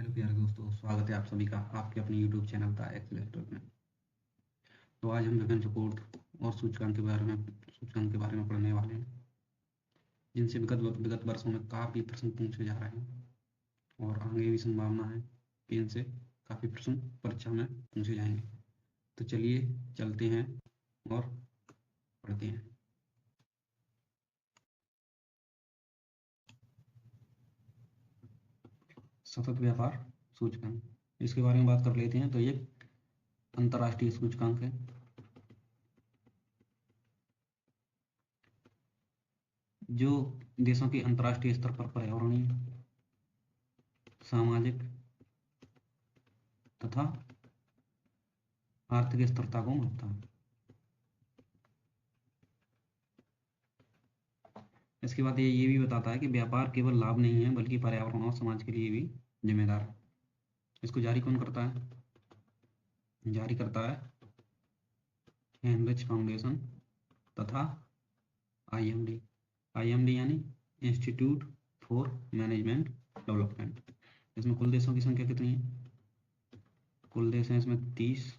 Hello प्यारे दोस्तों, स्वागत है आप सभी का आपके अपने यूट्यूब चैनल द एक्सेलेरेटर में। तो आज हम विभिन्न रिपोर्ट और सूचकांक के बारे में पढ़ने वाले हैं, जिनसे विगत वर्षों में काफ़ी प्रश्न पूछे जा रहे हैं और आगे भी संभावना है कि इनसे काफ़ी प्रश्न परीक्षा में पूछे जाएंगे। तो चलिए चलते हैं और पढ़ते हैं। सतत व्यापार सूचकांक, इसके बारे में बात कर लेते हैं। तो ये अंतर्राष्ट्रीय सूचकांक है जो देशों के अंतर्राष्ट्रीय स्तर पर पर्यावरणीय, सामाजिक तथा आर्थिक स्थिरता को मापता है। इसके बाद ये भी बताता है कि व्यापार केवल लाभ नहीं है बल्कि पर्यावरण और समाज के लिए भी जिम्मेदार है। इसको जारी कौन करता है? जारी करता है हेनरिच फाउंडेशन तथा आईएमडी। आईएमडी यानी इंस्टीट्यूट फॉर मैनेजमेंट डेवलपमेंट। इसमें कुल देशों की संख्या कितनी है? कुल देश हैं इसमें 30।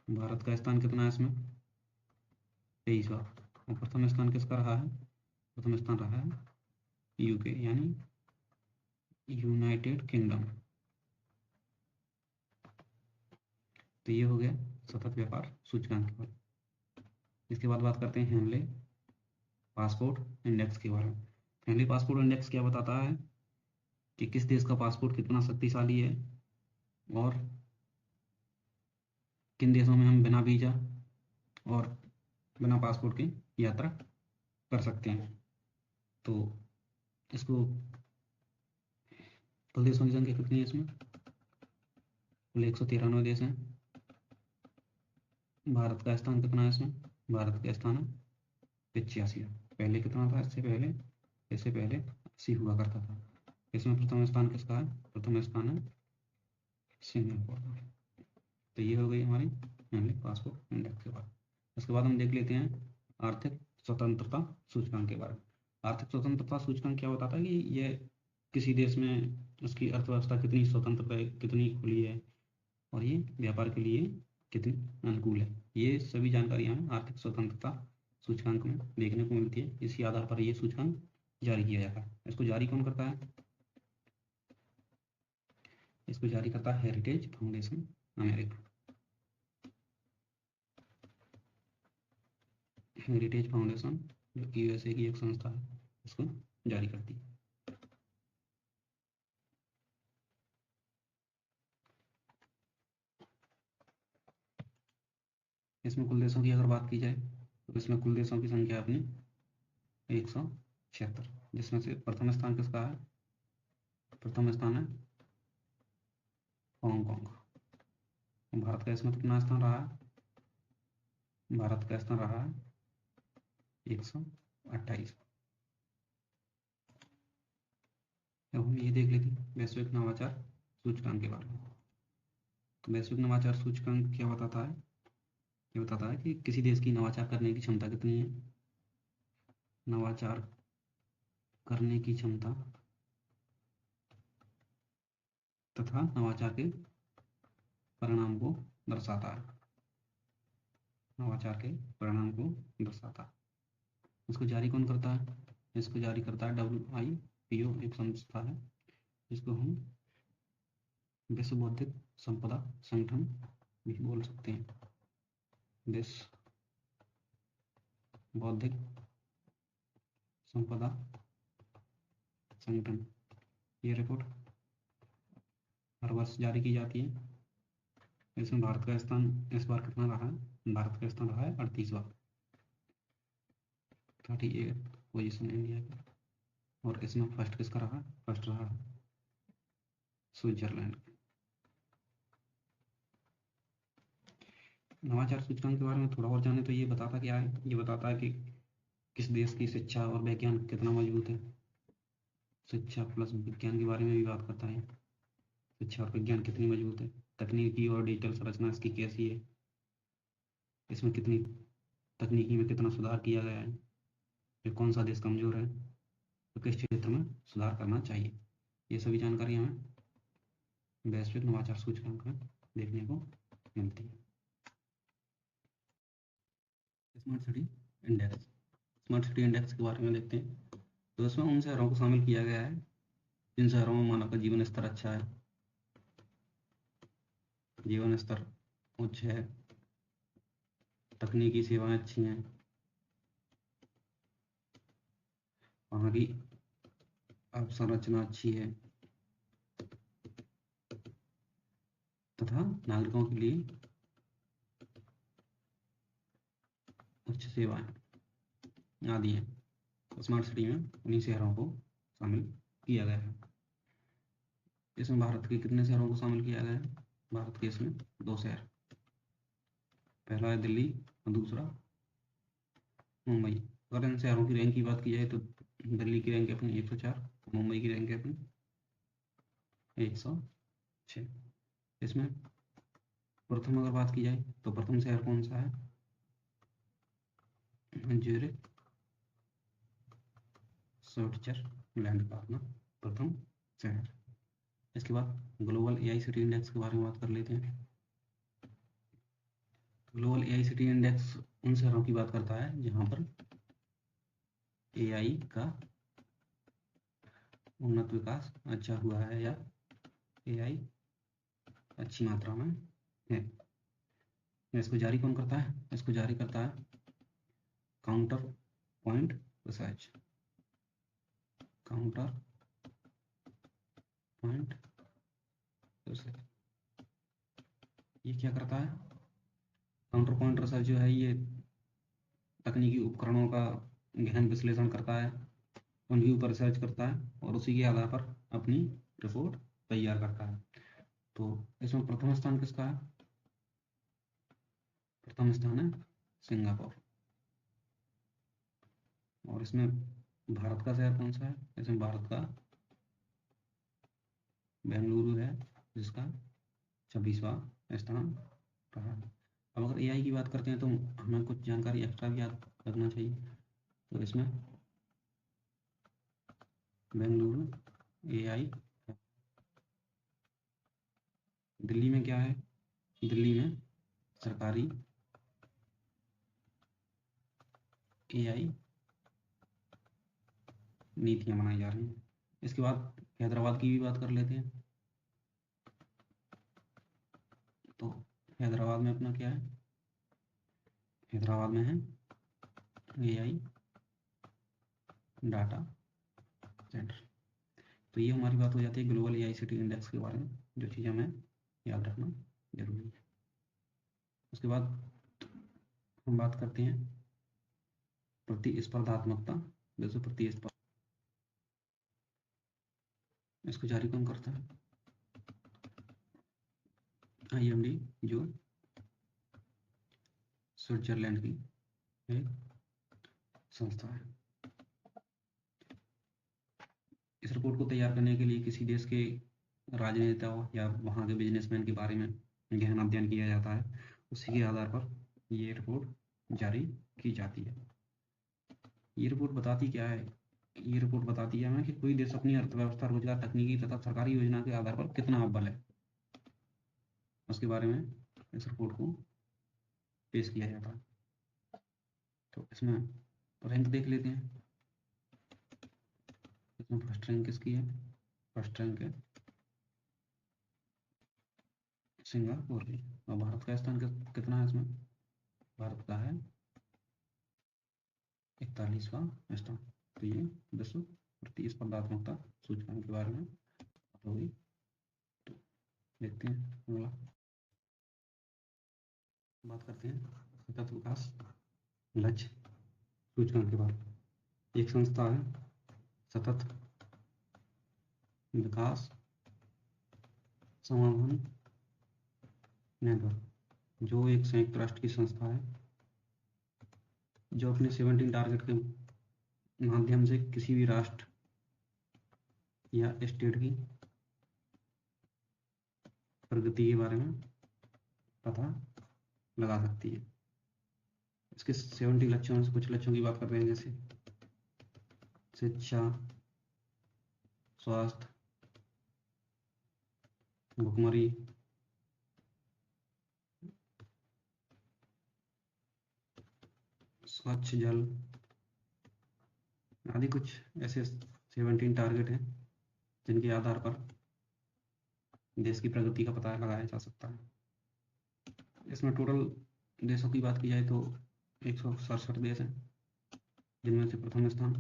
भारत का स्थान कितना है इसमें? 23वां। और प्रथम स्थान किसका रहा है? प्रथम स्थान रहा है यूके यानी यूनाइटेड किंगडम। तो ये हो गया सतत व्यापार सूचकांक के बारे। इसके बाद बात करते हैं हेनले पासपोर्ट इंडेक्स के बारे में। हेनले पासपोर्ट इंडेक्स क्या बताता है कि किस देश का पासपोर्ट कितना शक्तिशाली है और किन देशों में हम बिना वीज़ा और बिना पासपोर्ट के यात्रा कर सकते हैं। तो इसको कुल देशों की संख्या कितनी है इसमें? कुल 193 देश हैं। भारत का स्थान कितना है इसमें? भारत का स्थान है 85। पहले कितना था? इससे पहले 80 हुआ करता था। इसमें प्रथम स्थान किसका है? प्रथम स्थान है सिंगापुर। तो ये हो गई हमारी पासपोर्ट इंडेक्स के बाद। उसके बाद हम देख लेते हैं आर्थिक स्वतंत्रता सूचकांक के बारे में। आर्थिक स्वतंत्रता सूचकांक क्या बताता है कि ये किसी देश में उसकी अर्थव्यवस्था कितनी स्वतंत्र है, कितनी खुली है और ये व्यापार के लिए कितनी अनुकूल है। ये सभी जानकारियां हमें आर्थिक स्वतंत्रता सूचकांक में देखने को मिलती है। इसी आधार पर ये सूचकांक जारी किया जाता है। इसको जारी कौन करता है? इसको जारी करता है heritage foundation America. Heritage foundation जो यूएसए की एक संस्था है, इसको जारी करती है। इसमें कुल देशों की अगर बात की जाए तो इसमें कुल देशों की संख्या अपनी 176, जिसमें से प्रथम स्थान किसका है? प्रथम स्थान है हांगकांग। भारत का इसमें कितना स्थान रहा है? भारत का स्थान रहा है 128। अब हम ये देख लेते हैं वैश्विक नवाचार सूचकांक के बारे में। तो वैश्विक नवाचार सूचकांक क्या बताता है? ये बताता है कि किसी देश की नवाचार करने की क्षमता कितनी है। नवाचार करने की क्षमता तथा नवाचार के परिणाम को दर्शाता है। नवाचार के परिणाम को दर्शाता है। इसको जारी कौन करता है? इसको जारी करता है WIPO, एक संस्था है जिसको हम विश्व बौद्धिक संपदा संगठन भी बोल सकते हैं। विश्व बौद्धिक संपदा संगठन। ये रिपोर्ट हर वर्ष जारी की जाती है। इसमें भारत का स्थान इस बार कितना रहा है? भारत का स्थान रहा है 38वां, 38 पोजीशन इंडिया की। और इसमें फर्स्ट किसका रहा? फर्स्ट रहा है स्विट्जरलैंड। नवाचार सूचकांक के बारे में थोड़ा और जाने तो ये बताता क्या है? ये बताता है कि किस देश की शिक्षा और विज्ञान कितना मजबूत है। शिक्षा प्लस विज्ञान के बारे में भी बात करता है। शिक्षा और विज्ञान कितनी मजबूत है, तकनीकी और डिजिटल संरचना इसकी कैसी है, इसमें कितनी तकनीकी में कितना सुधार किया गया है, फिर कौन सा देश कमजोर है, तो किस क्षेत्र में सुधार करना चाहिए। ये सभी जानकारी हमें वैश्विक नवाचार सूचकांक में देखने को मिलती है। Smart city index, smart city index के बारे में देखते हैं। तो इसमें उन शहरों को शामिल किया गया है जिन शहरों में मानव का जीवन स्तर अच्छा है, जीवन स्तर उच्च है, तकनीकी सेवाएं अच्छी हैं, वहाँ की अवसंरचना अच्छी है तथा नागरिकों के लिए उच्च सेवाएं आदि हैं। तो स्मार्ट सिटी में उन्हीं शहरों को शामिल किया गया है। इसमें भारत के कितने शहरों को शामिल किया गया है? भारत के इसमें 2 शहर, पहला है दिल्ली और दूसरा मुंबई। अगर इन शहरों की रैंक की बात की जाए तो दिल्ली की रैंक अपनी 104, मुंबई की रैंक अपनी 106। इसमें प्रथम अगर बात की जाए तो प्रथम शहर कौन सा है? ज्यूरिख, स्विट्जरलैंड का अपना प्रथम शहर। इसके बाद ग्लोबल एआई सिटी इंडेक्स के बारे में बात कर लेते हैं। ग्लोबल एआई सिटी इंडेक्स उन शहरों की बात करता है जहां पर एआई का उन्नत विकास अच्छा हुआ है या एआई अच्छी मात्रा में है। इसको जारी कौन करता है? इसको जारी करता है counter point research, counter point research. ये क्या करता है? काउंटर पॉइंट रिसर्च जो है ये तकनीकी उपकरणों का गहन विश्लेषण करता है, उनके ऊपर रिसर्च करता है और उसी के आधार पर अपनी रिपोर्ट तैयार करता है। तो इसमें प्रथम स्थान किसका है? प्रथम स्थान है सिंगापुर। और इसमें भारत का शहर कौन सा है? इसमें भारत का बेंगलुरु है जिसका 26वां स्थान रहा है। अब अगर एआई की बात करते हैं तो हमें कुछ जानकारी एक्स्ट्रा भी याद रखना चाहिए। तो इसमें बेंगलुरु एआई, दिल्ली में क्या है? दिल्ली में सरकारी एआई नीतियां बनाई जा रही हैं। इसके बाद हैदराबाद की भी बात कर लेते हैं। तो हैदराबाद में अपना क्या है? हैदराबाद में है एआई डाटा सेंटर। तो ये हमारी बात हो जाती है ग्लोबल एआई सिटी इंडेक्स के बारे में, जो चीज़ हमें याद रखना जरूरी है। उसके बाद हम बात करते हैं प्रतिस्पर्धात्मकता। जैसे प्रतिस्पर्धा, इसको जारी कौन करता है? आईएमडी, जो स्विट्जरलैंड की एक संस्था है। इस रिपोर्ट को तैयार करने के लिए किसी देश के राजनेताओं या वहाँ के बिजनेसमैन के बारे में गहन अध्ययन किया जाता है, उसी के आधार पर ये रिपोर्ट जारी की जाती है। ये रिपोर्ट बताती क्या है? ये रिपोर्ट बताती है हमें कि कोई देश अपनी अर्थव्यवस्था, रोजगार, तकनीकी तथा सरकारी योजना के आधार पर कितना अव्वल है, उसके बारे में इस रिपोर्ट को पेश किया जाता है। तो इसमें रैंक देख लेते हैं। इसमें फर्स्ट रैंक किसकी है? फर्स्ट रैंक है सिंगापुर की। और भारत का स्थान कितना है इसमें? भारत का है 41वां स्थान। तो ये विश्व प्रतिस्पर्धात्मकता सूचकांक के बारे में बात होगी। तो देखते हैं अगला, बात करते हैं सतत विकास लक्ष्य सूचकांक के बारे में। एक संस्था है सतत विकास समाधान नेटवर्क, जो एक संयुक्त राष्ट्र की संस्था है जो अपने 17 टारगेट के माध्यम से किसी भी राष्ट्र या स्टेट की प्रगति के बारे में पता लगा सकती है। इसके 70 लक्ष्यों में से कुछ लक्ष्यों की बात करते हैं, जैसे शिक्षा, स्वास्थ्य, भुखमरी, स्वच्छ जल आदि कुछ ऐसे 17 टारगेट हैं जिनके आधार पर देश की प्रगति का पता लगाया जा सकता है। इसमें टोटल देशों की बात की जाए तो 167 देश हैं, जिनमें से प्रथम स्थान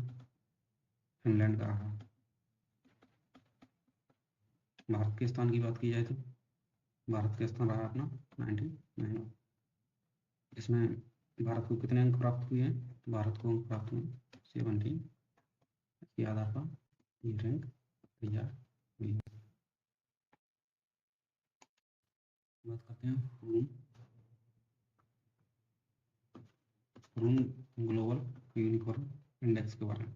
फिनलैंड का रहा। भारत के स्थान की बात की जाए तो भारत का स्थान रहा अपना 99। इसमें भारत को कितने अंक प्राप्त हुए हैं? तो भारत को अंक प्राप्त हुए 17 के आधार पर ये रैंक तैयार हुई है। बात करते हैं रून ग्लोबल यूनिकॉर्न इंडेक्स के बारे में।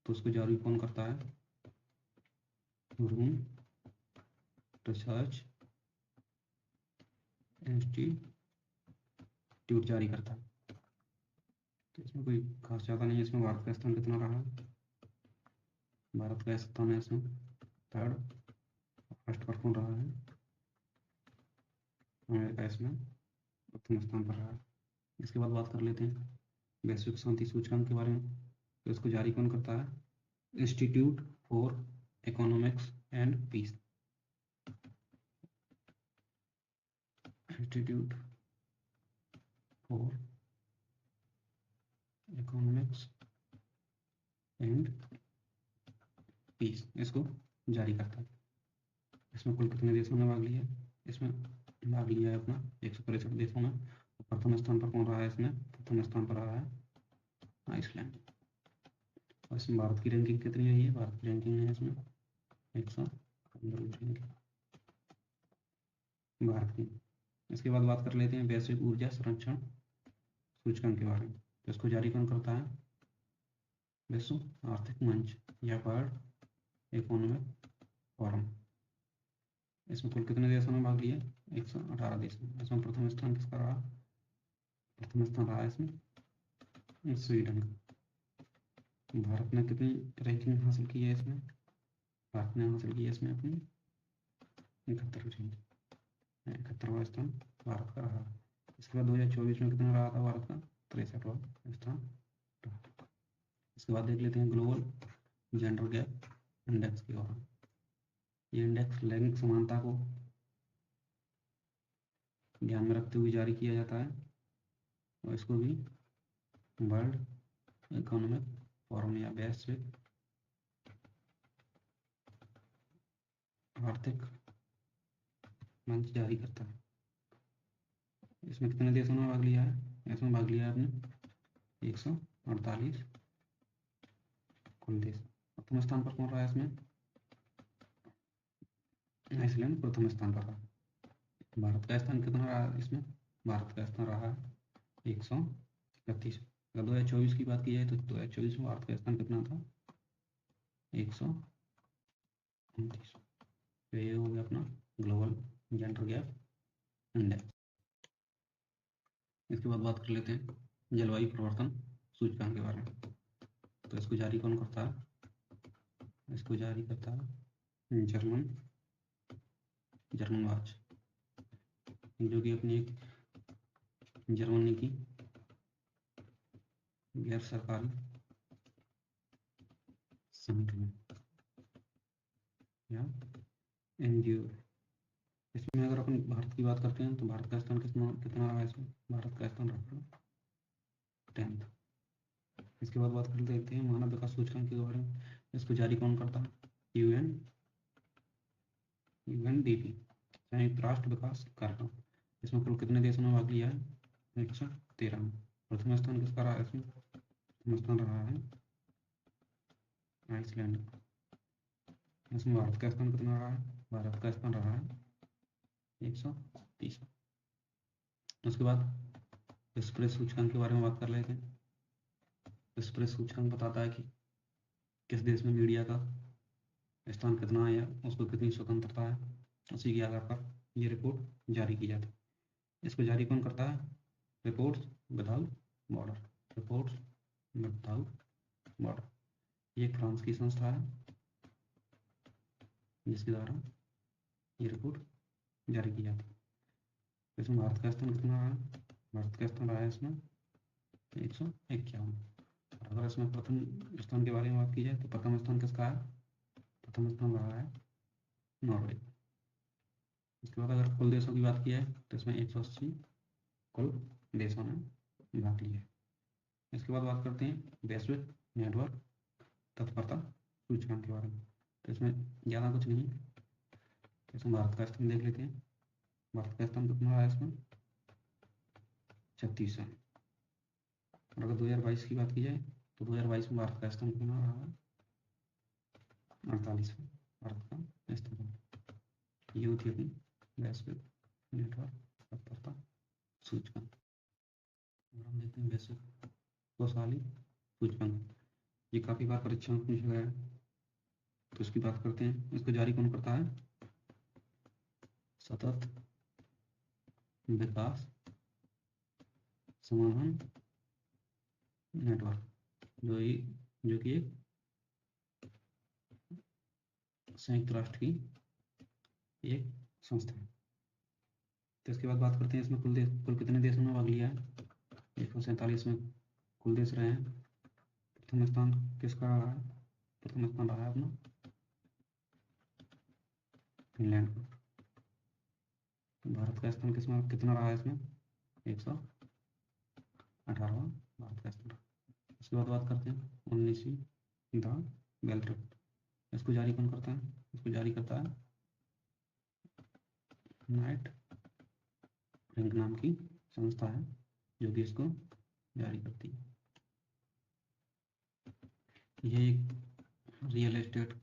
तो उसको जारी कौन करता है? रून रिसर्च इंस्टीट्यूट जारी करता है। तो इसमें कोई खास ज़्यादा नहीं है। इसमें भारत का स्थान कितना रहा? भारत का स्थान है इसमें 3rd। फर्स्ट पर कौन रहा है? अमेरिका इसमें प्रथम स्थान पर रहा है। इसके बाद बात कर लेते हैं वैश्विक शांति सूचकांक के बारे में। तो इसको जारी कौन करता है? Institute for economics and peace. Institute for economics and peace इसको जारी करता है। इसमें कुल कितने देशों ने भाग लिया? इसमें भाग लिया है अपना 163 देशों में। प्रथम स्थान पर कौन रहा है? इसमें प्रथम स्थान पर रहा है आइसलैंड। और इसमें भारत की रैंकिंग कितनी रही है? भारत की रैंकिंग है इसमें 115 भारत की। इसके बाद बात कर लेते हैं वैश्विक ऊर्जा संरक्षण सूचकांक के बारे में। तो इसको जारी कौन करता है? विश्व आर्थिक मंच या वर्ल्ड इकोनॉमिक फोरम। इसमें कुल कितने देशों ने भाग लिया? 118 देशों। इसमें प्रथम स्थान किसका रहा? प्रथम स्थान रहा इसमें स्वीडन का। भारत ने कितनी रैंकिंग हासिल की है इसमें? भारत ने हासिल की है इसमें अपनी 71वां स्थान भारत का रहा। इसके बाद 2024 में कितना रहा था भारत का? 63वां स्थान रहा। इसके बाद देख लेते हैं ग्लोबल जेंडर गैप इंडेक्स के बारे में। ये इंडेक्स लैंगिक समानता को ध्यान में रखते हुए जारी किया जाता है और इसको भी वर्ल्ड इकोनॉमिक फोरम या वैश्विक आर्थिक मंच जारी करता है। इसमें कितने देशों ने भाग लिया है? इसमें भाग लिया है आपने 148 कुल देश। प्रथम स्थान पर कौन रहा है इसमें? आइसलैंड प्रथम स्थान पर रहा। भारत का स्थान कितना रहा इसमें? भारत का स्थान रहा 131। अगर 2024 की बात की जाए तो 2024 में भारत का स्थान कितना था? 129। तो ये हो गया अपना ग्लोबल जेंडर गैप इंडेक्स। इसके बाद बात कर लेते हैं जलवायु परिवर्तन सूचकांक के बारे में। तो इसको जारी कौन करता है? इसको जारी करता है जर्मन वाच, जो कि अपनी एक जर्मनी की गैर सरकारी संगठन या एनजीओ। इसमें अगर अपन भारत की बात करते हैं तो भारत का स्थान कितना रहा है इसमें? भारत का स्थान रहा 10th। इसके बाद बात कर लेते हैं मानव विकास सूचकांक के बारे में। इसको जारी कौन करता है? यूएनडीपी, संयुक्त राष्ट्र विकास कार्यक्रम। इसमें कुल कितने देशों ने भाग लिया है? 113 में। प्रथम स्थान किसका रहा है इसमें? प्रथम स्थान रहा है आइसलैंड का। इसमें भारत का स्थान कितना रहा है? भारत का स्थान रहा है 130। उसके बाद एक्सप्रेस सूचकांक के बारे में बात कर लेते हैं। एक्सप्रेस सूचकांक बताता है कि किस देश में मीडिया का स्थान कितना है या उसको कितनी स्वतंत्रता है। उसी के आधार पर ये रिपोर्ट जारी की जाती है। इसको जारी कौन करता है? Reports without border. Reports without border ये फ्रांस की संस्था है जिसके द्वारा ये रिपोर्ट जारी की जाती है। इसमें भारत का स्थान कितना रहा है? भारत का स्थान रहा है इसमें 151। अगर इसमें प्रथम स्थान के बारे में बात की जाए तो प्रथम स्थान किसका है? प्रथम स्थान रहा है नॉर्वे। इसके बाद अगर कुल देशों की बात की जाए तो इसमें 180 कुल देशों ने भाग लिया है। इसके बाद बात करते हैं वैश्विक नेटवर्क तत्परता सूचकांक के बारे में। तो इसमें ज़्यादा कुछ नहीं, तो इसमें भारत का स्थान देख लेते हैं। भारत का स्थान कितना रहा है इसमें? 36 है। और अगर 2022 की बात की जाए तो 2022 में भारत का स्थान कितना रहा है? 48 में भारत का स्थान। ये होती है अपनी वैश्विक नेटवर्क तत्परता सूचकांक। और हम देखते हैं वैश्विक खुशहाली सूचकांक। ये काफ़ी बार परीक्षा में पूछा गया है, तो इसकी बात करते हैं। इसको जारी कौन करता है? सतत विकास समाधान नेटवर्क, जो कि एक संयुक्त राष्ट्र की एक संस्था है। तो इसके बाद बात करते हैं इसमें कुल कितने देशों ने भाग लिया है? 147 में कुल देश रहे हैं। प्रथम स्थान किसका रहा है? प्रथम स्थान रहा है अपना फिनलैंड का। तो भारत का स्थान किसमें कितना रहा है इसमें? 118वां भारत का स्थान। इसके बाद बात करते हैं 19वीं द बेल रिपोर्ट। इसको जारी कौन करता है? इसको जारी करता है नाइट रैंक नाम की संस्था है, जो कि इसको जारी करती है। ये एक रियल एस्टेट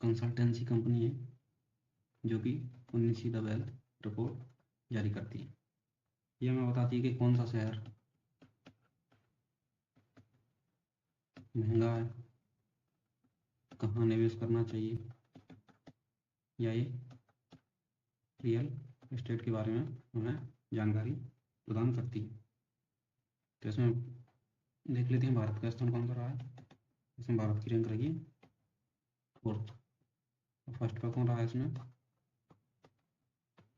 कंसल्टेंसी कंपनी है, जो कि 19वीं द बेल रिपोर्ट जारी करती है। ये हमें बताती है कि कौन सा शहर महंगा है, कहाँ निवेश करना चाहिए, या ये रियल एस्टेट के बारे में हमें जानकारी प्रदान करती है। तो इसमें देख लेते हैं भारत का स्थान कौन सा रहा है। इसमें भारत की रैंक रही है 4th। फर्स्ट पर कौन रहा है इसमें?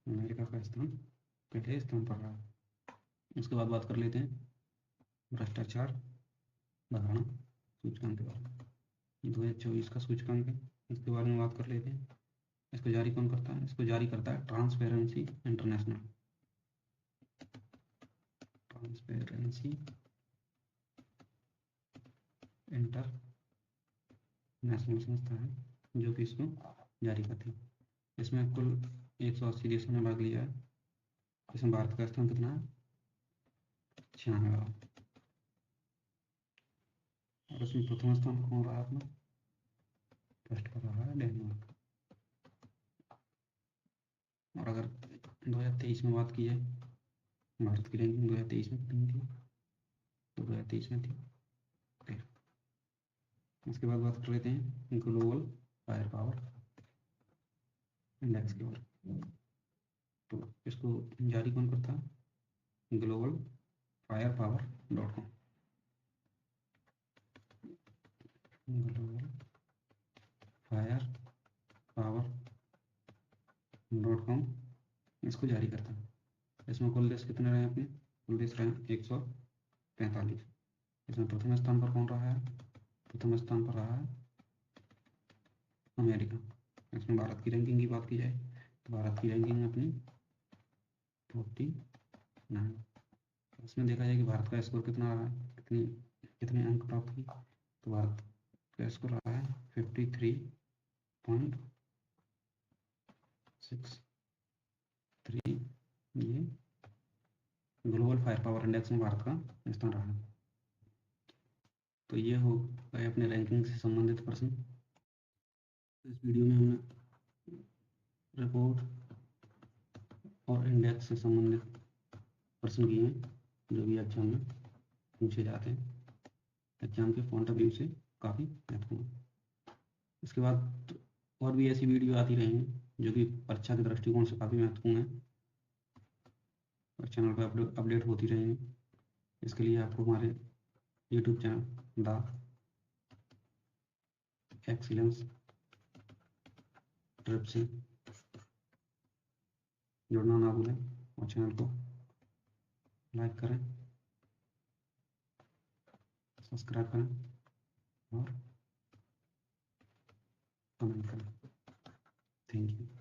अमेरिका का स्थान पहले स्थान पर रहा है। उसके बाद बात कर लेते हैं भ्रष्टाचार बढ़ाना सूचकांक के बारे में। 2024 का सूचकांक है, इसके बारे में बात कर लेते हैं। इसको जारी कौन करता है? इसको जारी करता है ट्रांसपेरेंसी इंटरनेशनल। ट्रांसपेरेंसी इंटरनेशनल संस्था है, जो कि इसको जारी करती है। इसमें कुल 180 देशों ने भाग लिया है। इसमें भारत का स्थान कितना है? 96वां। और इसमें प्रथम स्थान कौन रहा अपना? फर्स्ट पर रहा है डेनमार्क। और अगर 2023 में बात की जाए, भारत की रैंकिंग 2023 में कितनी थी? तो 2023 में थी 13। इसके बाद बात कर लेते हैं ग्लोबल फायर पावर इंडेक्स के बारे में। तो इसको जारी कौन करता है? Global fire power .com। Global fire power .com इसको जारी करता है। इसमें कुल देश कितने रहे अपने? कुल देश रहे 143। इसमें प्रथम स्थान पर कौन रहा है? प्रथम स्थान पर रहा है अमेरिका। इसमें भारत की रैंकिंग की बात की जाए तो भारत की रैंकिंग अपनी 49। इसमें देखा जाए कि भारत का स्कोर कितना रहा है, कितने अंक प्राप्त किए, तो भारत का स्कोर रहा है 53.63। ये ग्लोबल फायर पावर इंडेक्स में भारत का स्थान रहा है। तो ये हो गए अपने रैंकिंग से संबंधित प्रश्न। इस वीडियो में हमने रिपोर्ट और इंडेक्स से संबंधित प्रश्न किए हैं, जो भी एग्जाम में पूछे जाते हैं, एग्जाम के पॉइंट ऑफ व्यू से काफ़ी महत्वपूर्ण। इसके बाद और भी ऐसी वीडियो आती रहेंगी, जो कि परीक्षा के दृष्टिकोण से काफ़ी महत्वपूर्ण है, और चैनल पर अपडेट होती रहेंगी। इसके लिए आपको हमारे YouTube channel the excellence trip से जुड़ना ना भूलें और चैनल को लाइक करें, सब्सक्राइब करें और कमेंट करें। Thank you.